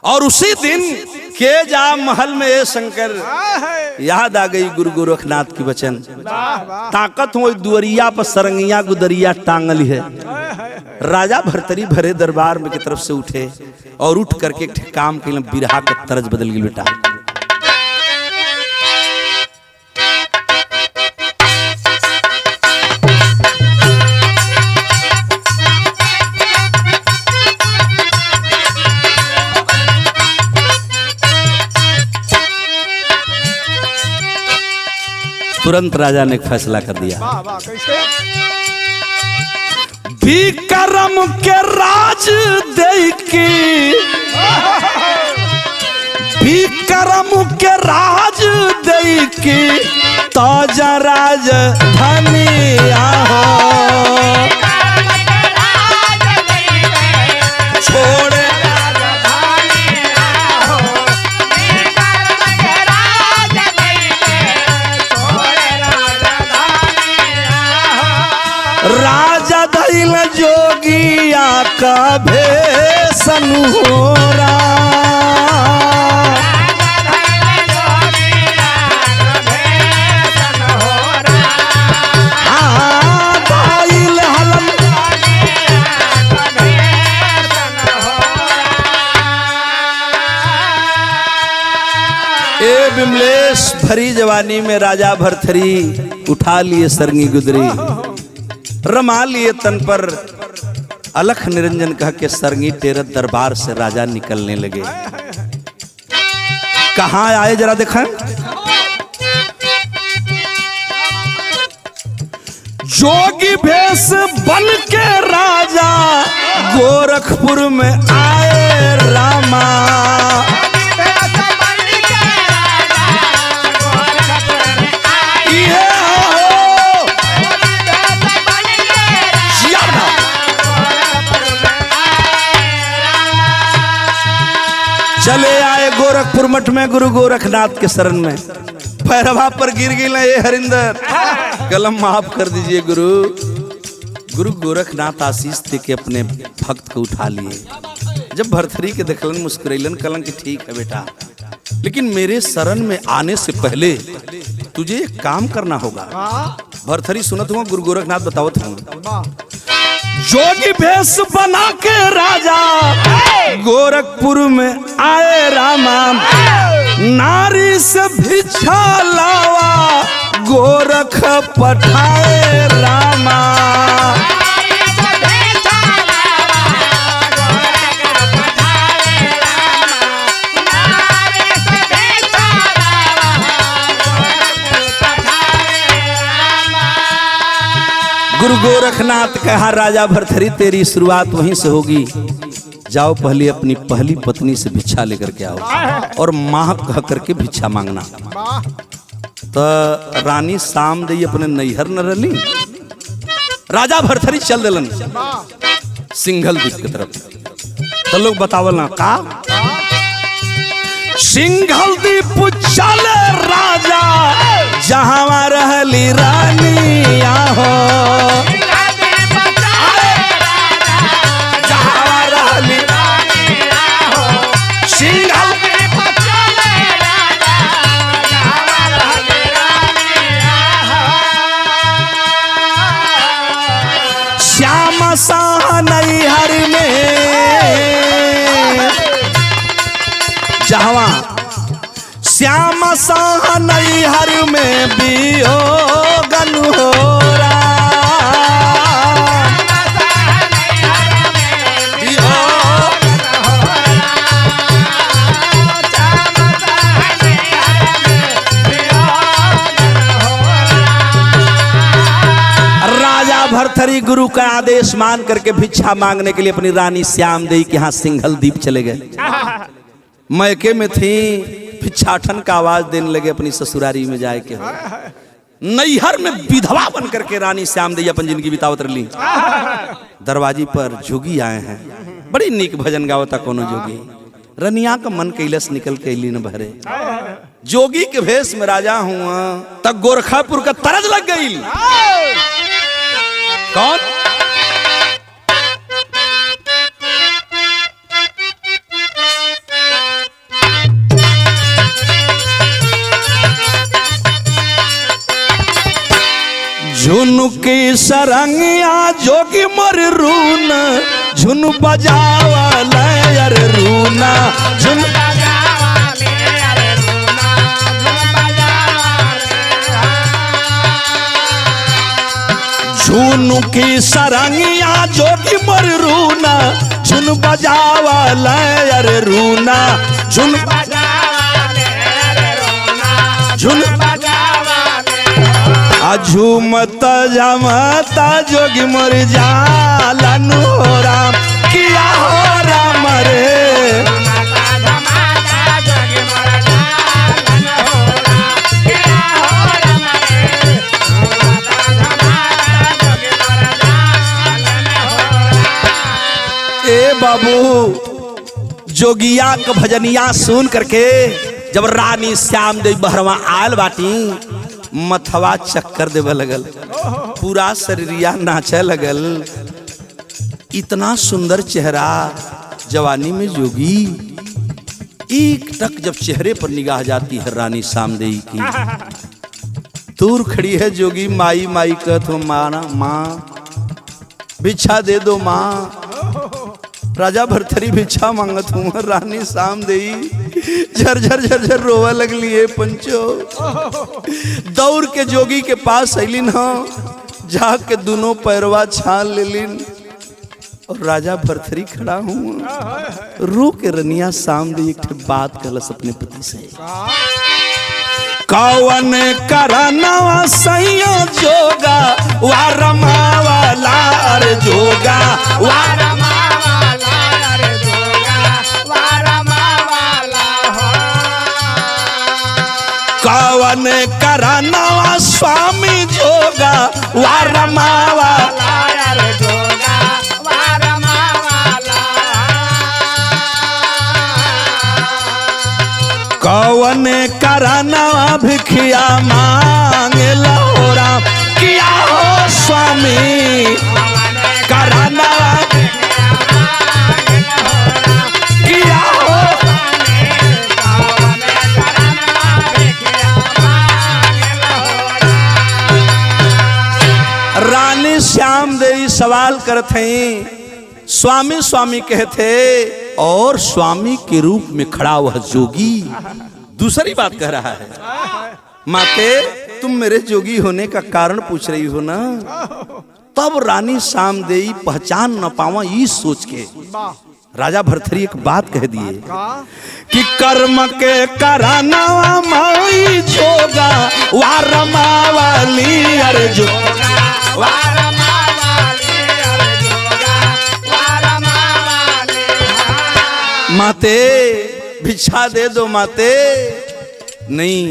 और उसी दिन के जा महल में ये शंकर याद आ गई गुरु गोरखनाथ की वचन, ताकत हो दुअरिया पर सरंगिया गुदरिया टांगली है। राजा भर्तृहरि भरे दरबार में की तरफ से उठे और उठ करके एक काम के बिरहा का तरज बदल गई बेटा। तुरंत राजा ने एक फैसला कर दिया। विक्रम के राज दे के, विक्रम के राज दे के ताजा राज धनिया छोड़ राजा धैल जोगिया का भेसन हो ए विमलेश भरी जवानी में राजा भर्तृहरि उठा लिए सरंगी गुदरी, रमा लिए तन पर अलख निरंजन कह के सरंगी टेरत दरबार से राजा निकलने लगे। कहाँ आए जरा देखें। जोगी भेष बन के राजा गोरखपुर में आए रामा, चले आए गोरखपुर मठ में गुरु गोरखनाथ के शरण में, पैरवा पर गिर गई ये हरिंदर, कलम माफ कर दीजिए गुरु। गुरु गोरखनाथ आशीष दे के अपने भक्त को उठा लिए। जब भर्तृहरि के देखलन मुस्कुरैलन, कलन कि ठीक है बेटा, लेकिन मेरे शरण में आने से पहले तुझे एक काम करना होगा। भर्तृहरि सुनत हुआ गुरु गोरखनाथ बतावत हुआ। जोगी भेष बना के राजा गोरखपुर में आए रामा, नारी से भिक्षा लावा गोरख पठाए रामा। गुरु गोरखनाथ कहा राजा भर्तृहरि तेरी शुरुआत वहीं से होगी, जाओ पहले अपनी पहली पत्नी से भिक्षा लेकर के आओ और माँ कह करके भिक्षा मांगना। तो रानी शाम दई अपने नैहर न रली, राजा भर्तृहरि चल दिलन सिंघल द्वीप की तरफ। तो लोग बतावल ना का सिंघल द्वीप चले राजा जहां रहली रानी आहो, श्याम सा नैहर में जहवा श्याम साह नैहर में वियोगन हो भरथरी गुरु का आदेश मान करके भिक्षा मांगने के लिए अपनी रानी श्याम देवी के यहाँ सिंघल दीप चले गए। मैके में थी भिक्षाटन का आवाज देने लगे अपनी ससुरारी में जाए के। नैहर में विधवा बन करके रानी श्याम देवी अपन जिंदगी बितावत रही। दरवाजे पर जोगी आए हैं, बड़ी नीक भजन गावता कोनो जोगी। रनिया का मन कैलस निकल के अली न भरे। जोगी के भेष में राजा हुआ तब गोरखापुर का तरज लग गई। कौन? झुनुकी सरंगिया जोगी मर रून झुन बजावा लयर रूना झुन झुनुकी सरंगिया जोगी मर रूना झुन बजावा लयर रूना झुन झुन झूमत झमता जोगी मर जाला नोरा किया हो राम रे। ए बाबू जोगिया का भजनिया सुन करके जब रानी श्याम देवी बहरवा आयल बाटी मथवा चक्कर देवे लगल, पूरा शरीरिया नाचे लगल। इतना सुंदर चेहरा जवानी में जोगी। एक टक जब चेहरे पर निगाह जाती है रानी श्याम देवी की, दूर खड़ी है जोगी माई माई कहत हो माना माँ भिक्षा दे दो माँ। राजा भरथरी भिक्षा मांगत हूँ। रानी श्याम देवी झरझर झरझर रोवा लगली है। पंचो दौड़ के जोगी के पास अलिन हो, जाके दोनों पैरवा छान लेलिन और राजा भरथरी खड़ा हूँ। रो के रनिया श्याम देवी एक बात कहलस अपने पति से, कौन करनवा सैया जोगा वारमावा लार जोगा कौन करनवा स्वामी जोगा वारमावा कौन करनवा भिखिया मांगे लोरा किया हो स्वामी करनवा किया हो। रानी श्याम देवी सवाल करते हैं, स्वामी स्वामी कहते और स्वामी के रूप में खड़ा वह जोगी दूसरी बात कह रहा है। माते तुम मेरे जोगी होने का कारण पूछ रही हो ना। तब रानी श्याम देवी पहचान न पावा ये सोच के राजा भरथरी एक बात कह दिए कि कर्म के करानवा माई जोगा वारमावाली अरे जोगा माते भिक्षा दे दो माते। नहीं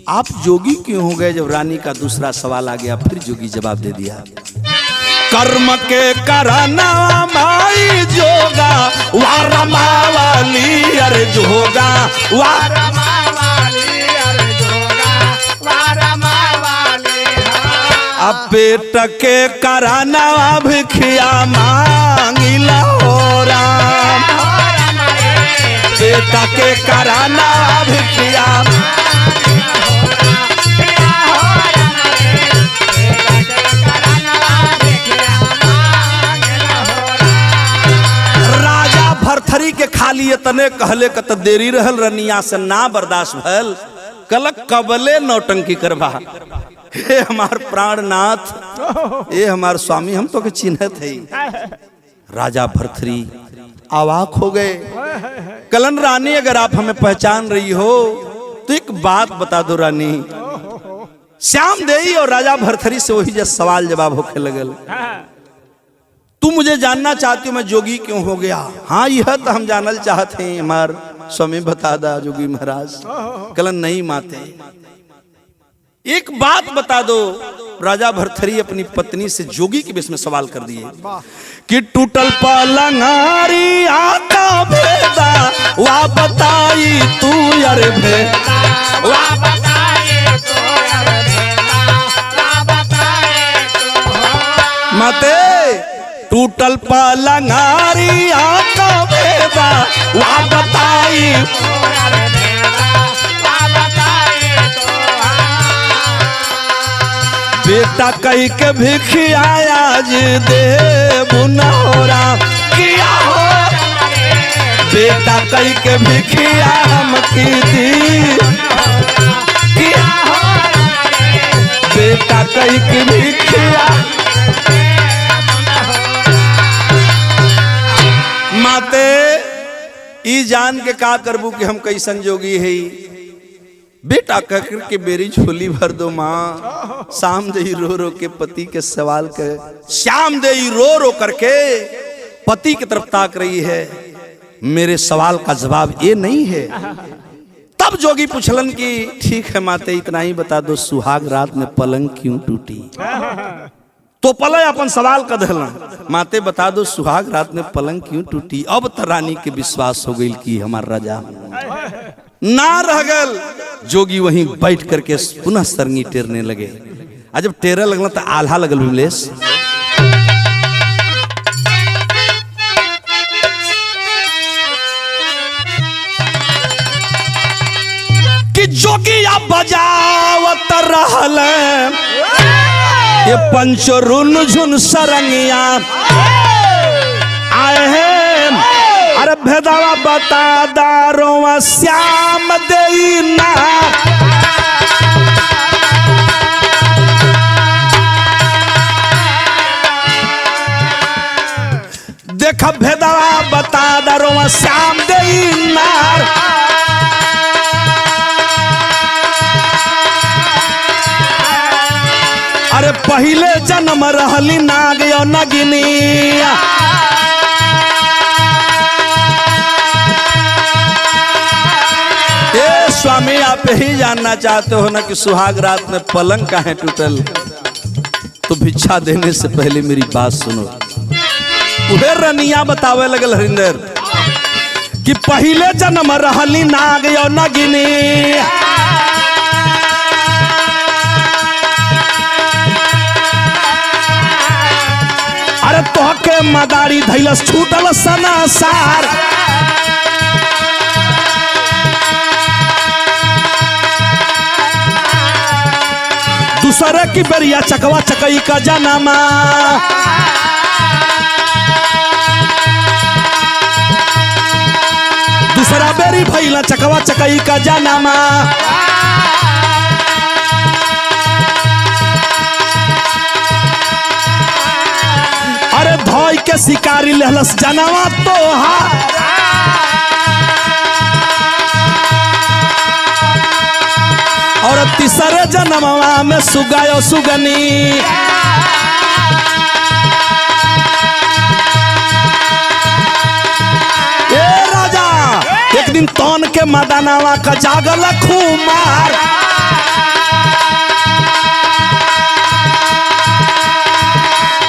आप जोगी क्यों हो गए? जब रानी का दूसरा सवाल आ गया फिर जोगी जवाब दे दिया, कर्म के कराना माई जोगा वारमावाली अरे जोगा वारमावाली अरे जोगा वारमावाली। अब पेट के कराना भिखिया मांगिला हो राम, बेटा के कराना भिखिया भरथरी के खाली तने कहले कत देरी रहल रनिया से ना बर्दाश्त भल। कलक कबले नौटंकी करबा। हे हमार प्राणनाथ, ये हमार स्वामी, हम तो के चिन्हत है। राजा भर्तरी अवाक हो गए। कलन रानी, अगर आप हमें पहचान रही हो तो एक बात बता दो रानी। श्याम देई और राजा भर्तरी से वही जब सवाल जवाब होके लगल। तू मुझे जानना चाहती हो मैं जोगी क्यों हो गया? हाँ, यह तो हम जानल चाहते हैं, हमार स्वामी बता दा जोगी महाराज। कलन नहीं माते, एक बात बता दो। राजा भर्तरी अपनी पत्नी से जोगी के विषय में सवाल कर दिए कि टूटल पलंगारी आता भेदा वा बताई तू यार भेदा वा बताई तू यार भेदा वा बताई तू माते। टूटल पलंगारी आता भेदा वा बताई तू यार भेदा वा बताई तू। बेटा कही के भिखिया जी दे बुनौरा किया हो। बेटा कही के भिखिया हम की दी किया हो। बेटा कही के भिखिया माते ई जान के का करबू कि हम कैसन जोगी है। बेटा कहकर के मेरी झोली भर दो माँ। श्याम देई रो रो के पति के सवाल कर, श्याम देई रो रो करके पति की तरफ ताक रही है। मेरे सवाल का जवाब ये नहीं है। तब जोगी पूछलन कि ठीक है माते, इतना ही बता दो, सुहाग रात में पलंग क्यों टूटी? तो पलय अपन सवाल कर दहलन। माते बता दो, सुहाग रात में पलंग क्यों टूटी? अब तो रानी के विश्वास हो गई कि हमार राजा ना रह गल। जोगी वहीं बैठ करके पुनः सरंगी टेरने लगे। आज जब टेरे लगल तो आल्हा लगल विमलेश। कि जोगी अब बजावत रहल ये पंचरुन झुन सरंगिया आए हैं। अरे भेदावा बता दारो श्याम देई ना। देख भेदावा बता दारो श्याम देई ना। अरे पहले जन्म रहली नाग यो नगिनी। स्वामी आप ही जानना चाहते हो ना कि सुहाग रात में पलंग काहे टूटल? तो भिक्षा देने से पहले मेरी बात सुनो। उधर रनिया बतावे लगल हरिंदर कि पहले जन्म रहली नाग यो नगिनी। अरे तोहके मदारी धैलस छूटल सनासार। दूसरे की बेरिया चकवा चकई का जनमा। दूसरा बेरी भैला चकवा चकई का जनमा। अरे धोई के शिकारी लहलस जनवा तोहा। और तीसरे जन्मवा में सुगायो सुगनी। ए राजा एक दिन तौन के मदानावा का जागल खुमार।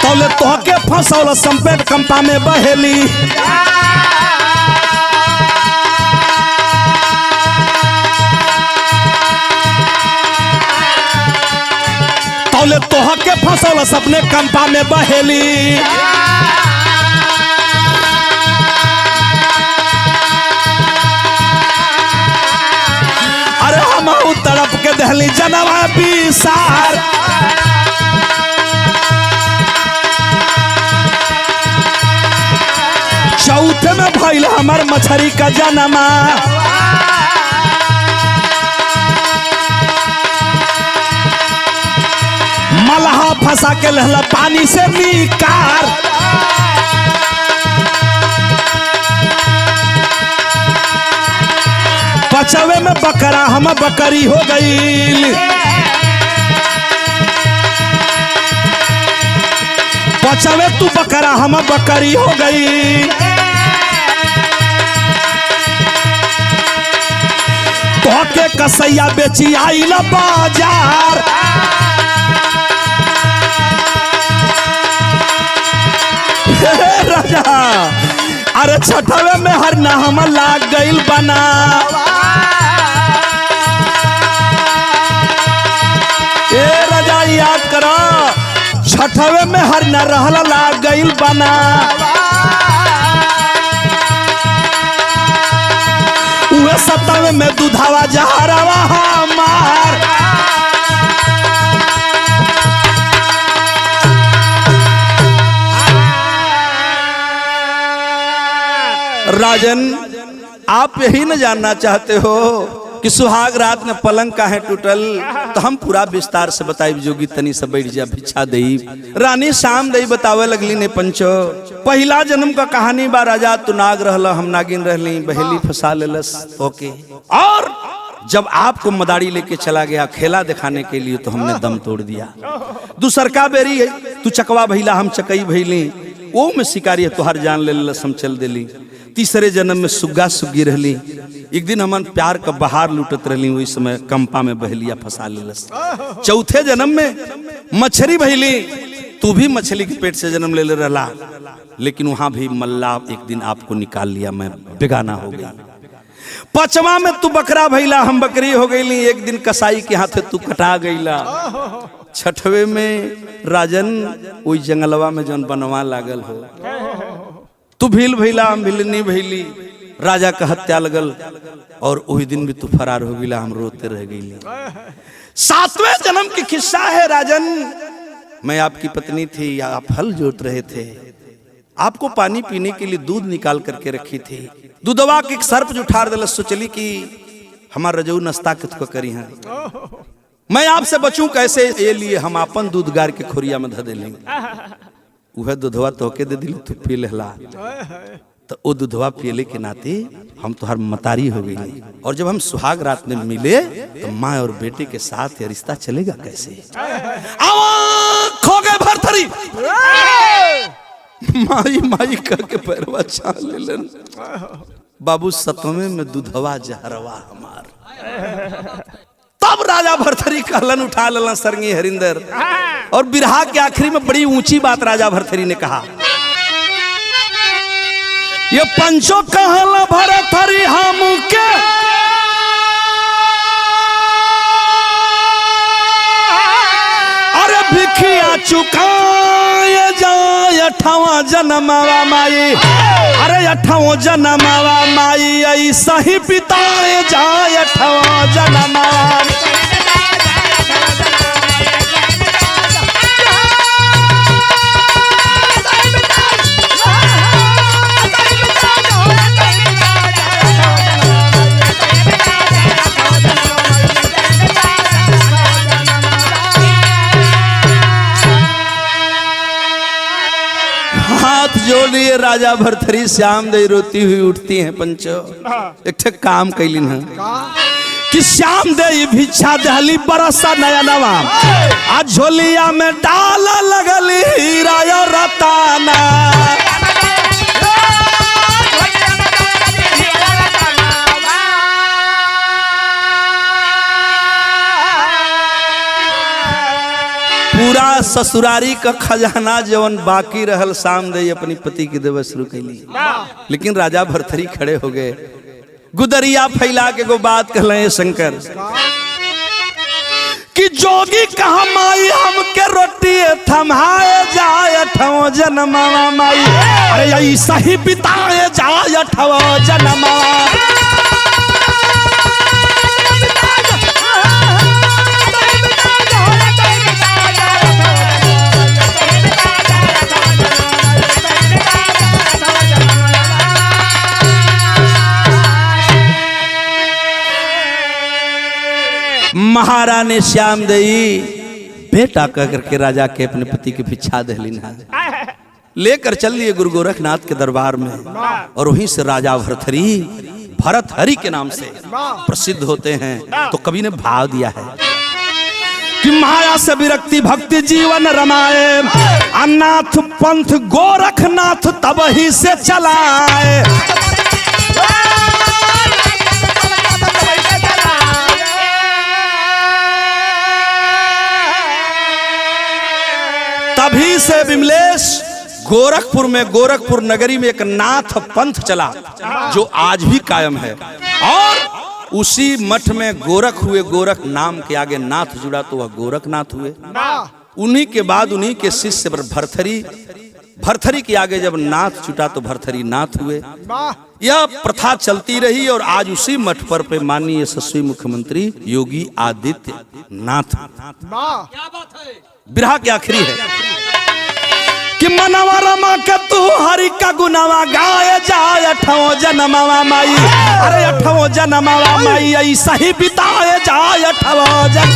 तौले तोहके फंसौल संपेट कंपा में बहेली। तौले तोहके फंसौल सपने कंपा में बहेली। अरे हम तड़प के दहली जनवा बीसार। चौथे में भइल हमार मछरी का जनमा। मलहा फंसा के लहला पानी से निकार। पचवे में बकरा हम बकरी हो गई। पचवे तू बकरा हम बकरी हो गई। तो के कसैया बेची आइल बाजार। राजा अरे छठवे में हर ना हम लाग गइल बना। ए राजा याद करो छठवे में हर न रहल लाग गइल बना। उहे सतवे में दूधावा जहरवा हमार। राजन आप यही न जानना चाहते हो कि सुहाग रात में पलंग काहे टूटल? तो हम पूरा विस्तार से बताई जोगी तनी से बैठ जा भिक्षा दई। रानी शाम दई बतावे लगली ने पंचो। पहला जन्म का कहानी बा राजा तू नाग रहल हम नागिन रहली बहेली फंसा लेलस ओके। और जब आपको मदारी लेके चला गया खेला दिखाने के लिए तो हमने दम तोड़ दिया। दूसरका बेरी है तू चकवा भैला हम चकई भैली वो में शिकारी तुहार जान ले लस हम चल दिली। तीसरे जन्म में सुग्गा सुग्गी रहली। एक दिन हमन प्यार का बहार लूटत रहली वही समय कंपा में बहलिया फंसा लेलस। चौथे जन्म में मछली भैली तू भी मछली के पेट से जन्म ले रहला लेकिन वहां भी मल्ला एक दिन आपको निकाल लिया मैं बेगाना हो गई। पांचवा में तू बकरा भैला हम बकरी हो गईली एक दिन कसाई के हाथे तू कटा गईला। छठवे में राजन वही जंगलवा में जौन बनवा लागल हो तू भील भैला हम भिलनी भैली राजा का हत्या लगल और वही दिन भी तू फरार हो गईला हम रोते रह गईली। सातवें जन्म की किस्सा है राजन। मैं आपकी पत्नी थी आप हल जोत रहे थे आपको पानी पीने के लिए दूध निकाल करके रखी थी। दूधवा के एक सर्प जो उठार दिल सोचली कि हमार रजऊ नस्ता कितको करी है मैं आपसे बचूं कैसे ये लिए हम अपन दूध गार के खोरिया में धे देली। वह दूधवा तोके दे दिली तू पी लेला तो वो दूधवा पियले के नाते हम तो हर मतारी हो गई। और जब हम सुहाग रात में मिले तो माँ और बेटे के साथ ये रिश्ता चलेगा कैसे? खो गए भरथरी माई माई करके पैरवा छान लेलन। बाबू सतवें में दूधवा जहरवा हमार। तब राजा भरथरी कहलन उठा लेलन सरंगी हरिंदर। और बिरहा के आखिरी में बड़ी ऊंची बात राजा भरथरी ने कहा ये पंचो कहल भरथरी हमके अरे भिखिया चुकाए जाए अठावा जन्मवा माई। अरे अठावा जन्मवा माई ऐसा ही बिताए जाए अठावा जन्मवा। हाथ जोड़ लिए राजा भरथरी श्याम दई रोती हुई उठती हैं पंचो। एक ठे काम कैलिन है कि श्याम दई भिक्षा दहली बरसा नया नवा आज झोलिया में डाल लगली हीरा या रताना। पूरा ससुरारी का खजाना जवन बाकी रहल शाम दई अपनी पति की देवे शुरू कैली। लेकिन राजा भरथरी खड़े हो गए गुदरिया फैला के गो बात कहले शंकर कि जोगी कहा माई हमके रोटी थमाए जाए ठो जन्मवा माई। अरे ऐसा ही बिताए जाए ठो जन्मवा। महारानी श्याम दई बेटा कह करके राजा के अपने पति के भिक्षा दहलीन लेकर चल लिए गुरु गोरखनाथ के दरबार में। और वहीं से राजा भरथरी के नाम से प्रसिद्ध होते हैं। तो कवि ने भाव दिया है कि माया से विरक्ति भक्ति जीवन रमाए, अनाथ पंथ गोरखनाथ तब ही से चलाए। तभी से विमलेश गोरखपुर नगरी में एक नाथ पंथ चला जो आज भी कायम है। और उसी मठ में गोरख हुए, गोरख नाम के आगे नाथ जुड़ा तो वह गोरखनाथ हुए। उन्हीं के बाद उन्हीं के शिष्य भरथरी के आगे जब नाथ जुटा तो भरथरी नाथ हुए। यह प्रथा चलती रही और आज उसी मठ पर पे माननीय यशस्वी मुख्यमंत्री योगी आदित्यनाथ। बिरहा के आखिरी है कि मनवा रमा के तू हरि का गुनावा गाय जाय अठवो जनमवा माई। अरे अठवो जनमवा माई ऐसा ही बिताए जाय अठवो जन।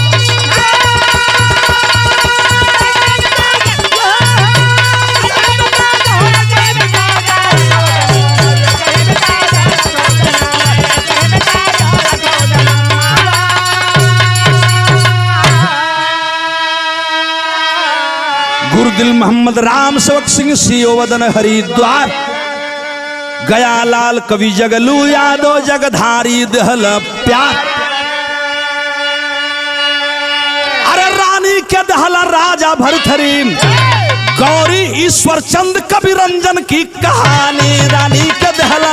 गुरुदिल मोहम्मद राम सेवक सिंह सीओ वदन हरिद्वार, गया लाल कवि जगलू यादव जगधारी दहल प्यार। अरे रानी के दहला राजा भरथरी, गौरी ईश्वर चंद कवि रंजन की कहानी। रानी के दहला